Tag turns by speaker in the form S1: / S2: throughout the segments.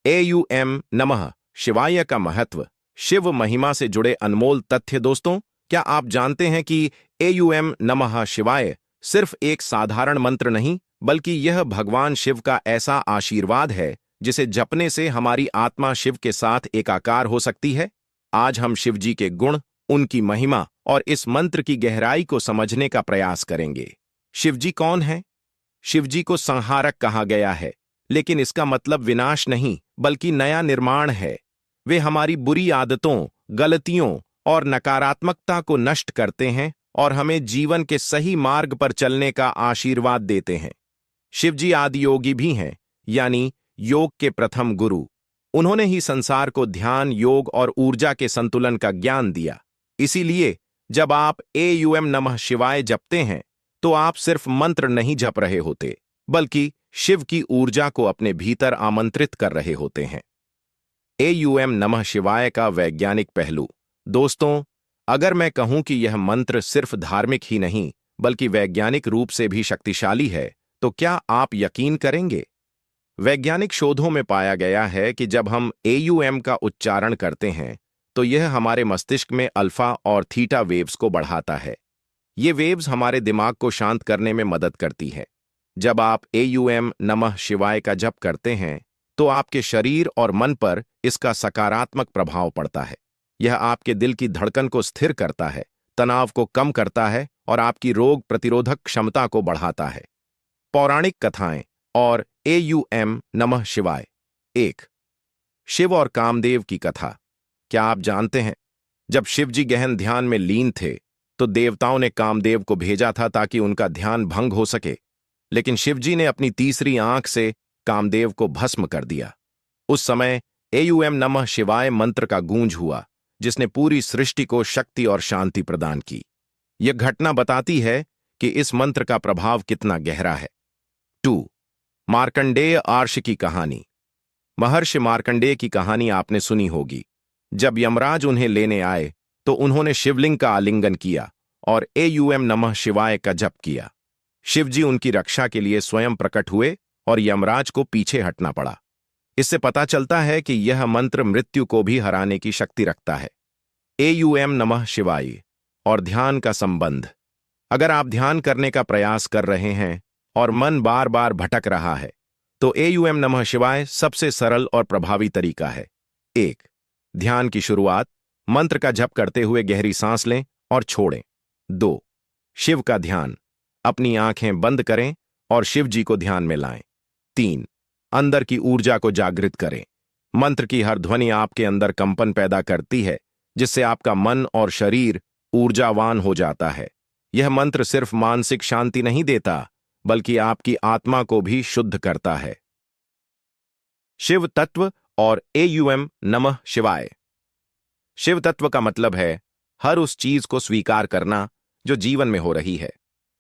S1: AUM नमः शिवाय का महत्व, शिव महिमा से जुड़े अनमोल तथ्य। दोस्तों, क्या आप जानते हैं कि AUM नमः शिवाय सिर्फ एक साधारण मंत्र नहीं, बल्कि यह भगवान शिव का ऐसा आशीर्वाद है जिसे जपने से हमारी आत्मा शिव के साथ एकाकार हो सकती है। आज हम शिव जी के गुण, उनकी महिमा और इस मंत्र की गहराई को समझने का प्रयास करेंगे। शिव जी कौन है? शिव जी को संहारक कहा गया है, लेकिन इसका मतलब विनाश नहीं, बल्कि नया निर्माण है। वे हमारी बुरी आदतों, गलतियों और नकारात्मकता को नष्ट करते हैं और हमें जीवन के सही मार्ग पर चलने का आशीर्वाद देते हैं। शिव जी आदि योगी भी हैं, यानी योग के प्रथम गुरु। उन्होंने ही संसार को ध्यान, योग और ऊर्जा के संतुलन का ज्ञान दिया। इसीलिए जब आप AUM नमः शिवाय जपते हैं, तो आप सिर्फ मंत्र नहीं जप रहे होते, बल्कि शिव की ऊर्जा को अपने भीतर आमंत्रित कर रहे होते हैं। AUM नमः शिवाय का वैज्ञानिक पहलू। दोस्तों, अगर मैं कहूं कि यह मंत्र सिर्फ धार्मिक ही नहीं, बल्कि वैज्ञानिक रूप से भी शक्तिशाली है, तो क्या आप यकीन करेंगे? वैज्ञानिक शोधों में पाया गया है कि जब हम AUM का उच्चारण करते हैं, तो यह हमारे मस्तिष्क में अल्फा और थीटा वेव्स को बढ़ाता है। ये वेव्स हमारे दिमाग को शांत करने में मदद करती है। जब आप AUM नमः शिवाय का जप करते हैं, तो आपके शरीर और मन पर इसका सकारात्मक प्रभाव पड़ता है। यह आपके दिल की धड़कन को स्थिर करता है, तनाव को कम करता है और आपकी रोग प्रतिरोधक क्षमता को बढ़ाता है। पौराणिक कथाएं और AUM नमः शिवाय। 1. शिव और कामदेव की कथा। क्या आप जानते हैं, जब शिव जी गहन ध्यान में लीन थे, तो देवताओं ने कामदेव को भेजा था ताकि उनका ध्यान भंग हो सके, लेकिन शिव जी ने अपनी तीसरी आंख से कामदेव को भस्म कर दिया। उस समय AUM नमः शिवाय मंत्र का गूंज हुआ, जिसने पूरी सृष्टि को शक्ति और शांति प्रदान की। यह घटना बताती है कि इस मंत्र का प्रभाव कितना गहरा है। 2. मार्कंडेय आर्ष की कहानी। महर्षि मार्कंडेय की कहानी आपने सुनी होगी। जब यमराज उन्हें लेने आए, तो उन्होंने शिवलिंग का आलिंगन किया और AUM नमः शिवाय का जप किया। शिव जी उनकी रक्षा के लिए स्वयं प्रकट हुए और यमराज को पीछे हटना पड़ा। इससे पता चलता है कि यह मंत्र मृत्यु को भी हराने की शक्ति रखता है। AUM नमः शिवाय और ध्यान का संबंध। अगर आप ध्यान करने का प्रयास कर रहे हैं और मन बार बार भटक रहा है, तो AUM नमः शिवाय सबसे सरल और प्रभावी तरीका है। 1. ध्यान की शुरुआत। मंत्र का जप करते हुए गहरी सांस लें और छोड़ें। 2. शिव का ध्यान। अपनी आंखें बंद करें और शिव जी को ध्यान में लाएं। 3. अंदर की ऊर्जा को जागृत करें। मंत्र की हर ध्वनि आपके अंदर कंपन पैदा करती है, जिससे आपका मन और शरीर ऊर्जावान हो जाता है। यह मंत्र सिर्फ मानसिक शांति नहीं देता, बल्कि आपकी आत्मा को भी शुद्ध करता है। शिव तत्व और AUM नमः शिवाय। शिव तत्व का मतलब है हर उस चीज को स्वीकार करना जो जीवन में हो रही है।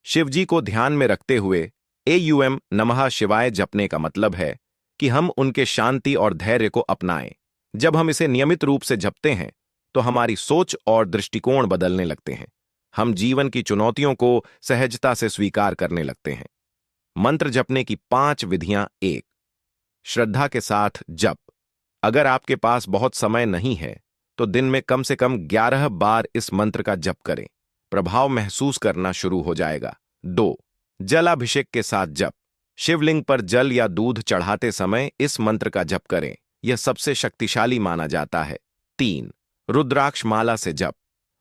S1: शिव जी को ध्यान में रखते हुए AUM नमः शिवाय जपने का मतलब है कि हम उनके शांति और धैर्य को अपनाएं। जब हम इसे नियमित रूप से जपते हैं, तो हमारी सोच और दृष्टिकोण बदलने लगते हैं। हम जीवन की चुनौतियों को सहजता से स्वीकार करने लगते हैं। मंत्र जपने की 5 विधियां। 1. श्रद्धा के साथ जप। अगर आपके पास बहुत समय नहीं है, तो दिन में कम से कम 11 बार इस मंत्र का जप करें। प्रभाव महसूस करना शुरू हो जाएगा। 2. जलाभिषेक के साथ जप। शिवलिंग पर जल या दूध चढ़ाते समय इस मंत्र का जप करें। यह सबसे शक्तिशाली माना जाता है। 3. रुद्राक्ष माला से जप।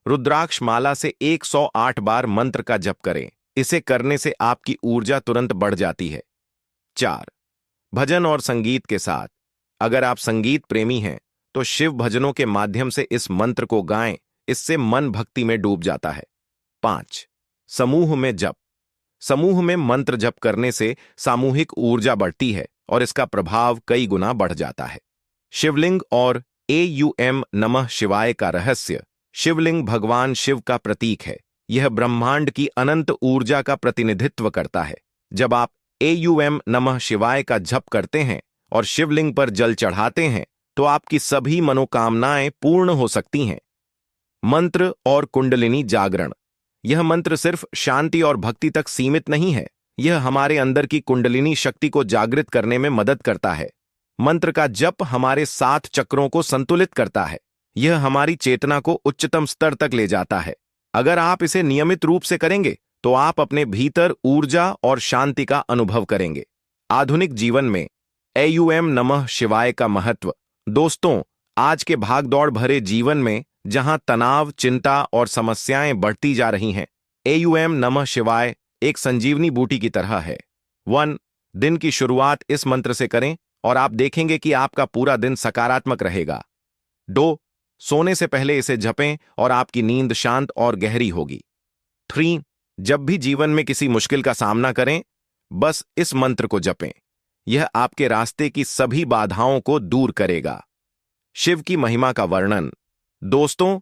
S1: रुद्राक्ष माला से 108 बार मंत्र का जप करें। इसे करने से आपकी ऊर्जा तुरंत बढ़ जाती है। 4. भजन और संगीत के साथ। अगर आप संगीत प्रेमी हैं, तो शिव भजनों के माध्यम से इस मंत्र को गाएं। इससे मन भक्ति में डूब जाता है। 5. समूह में जप। समूह में मंत्र जप करने से सामूहिक ऊर्जा बढ़ती है और इसका प्रभाव कई गुना बढ़ जाता है। शिवलिंग और AUM नमः शिवाय का रहस्य। शिवलिंग भगवान शिव का प्रतीक है। यह ब्रह्मांड की अनंत ऊर्जा का प्रतिनिधित्व करता है। जब आप AUM नमः शिवाय का जप करते हैं और शिवलिंग पर जल चढ़ाते हैं, तो आपकी सभी मनोकामनाएं पूर्ण हो सकती हैं। मंत्र और कुंडलिनी जागरण। यह मंत्र सिर्फ शांति और भक्ति तक सीमित नहीं है, यह हमारे अंदर की कुंडलिनी शक्ति को जागृत करने में मदद करता है। मंत्र का जप हमारे 7 चक्रों को संतुलित करता है। यह हमारी चेतना को उच्चतम स्तर तक ले जाता है। अगर आप इसे नियमित रूप से करेंगे तो आप अपने भीतर ऊर्जा और शांति का अनुभव करेंगे। आधुनिक जीवन में एयूएम नमः शिवाय का महत्व। दोस्तों, आज के भागदौड़ भरे जीवन में जहां तनाव, चिंता और समस्याएं बढ़ती जा रही हैं, एयूएम नमः शिवाय एक संजीवनी बूटी की तरह है। 1. दिन की शुरुआत इस मंत्र से करें और आप देखेंगे कि आपका पूरा दिन सकारात्मक रहेगा। 2. सोने से पहले इसे जपें और आपकी नींद शांत और गहरी होगी। 3. जब भी जीवन में किसी मुश्किल का सामना करें, बस इस मंत्र को जपें। यह आपके रास्ते की सभी बाधाओं को दूर करेगा। शिव की महिमा का वर्णन। दोस्तों,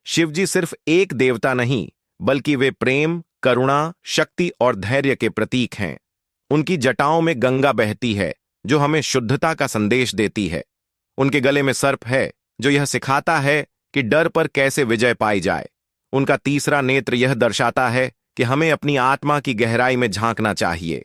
S1: शिवजी सिर्फ एक देवता नहीं, बल्कि वे प्रेम, करुणा, शक्ति और धैर्य के प्रतीक हैं। उनकी जटाओं में गंगा बहती है, जो हमें शुद्धता का संदेश देती है। उनके गले में सर्प है, जो यह सिखाता है कि डर पर कैसे विजय पाई जाए। उनका तीसरा नेत्र यह दर्शाता है कि हमें अपनी आत्मा की गहराई में झांकना चाहिए।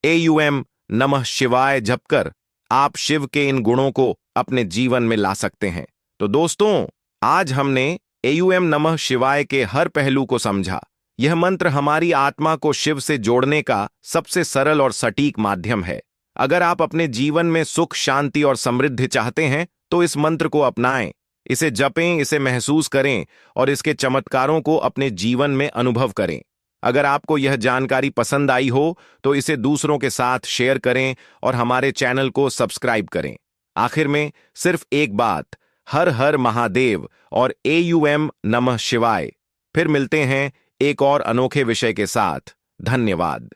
S1: एयूएम नमः शिवाय जपकर आप शिव के इन गुणों को अपने जीवन में ला सकते हैं। तो दोस्तों, आज हमने एयूएम नमः शिवाय के हर पहलू को समझा। यह मंत्र हमारी आत्मा को शिव से जोड़ने का सबसे सरल और सटीक माध्यम है। अगर आप अपने जीवन में सुख, शांति और समृद्धि चाहते हैं तो इस मंत्र को अपनाएं, इसे जपें, इसे महसूस करें और इसके चमत्कारों को अपने जीवन में अनुभव करें। अगर आपको यह जानकारी पसंद आई हो तो इसे दूसरों के साथ शेयर करें और हमारे चैनल को सब्सक्राइब करें। आखिर में सिर्फ एक बात, हर हर महादेव और एयूएम नमः शिवाय। फिर मिलते हैं एक और अनोखे विषय के साथ। धन्यवाद।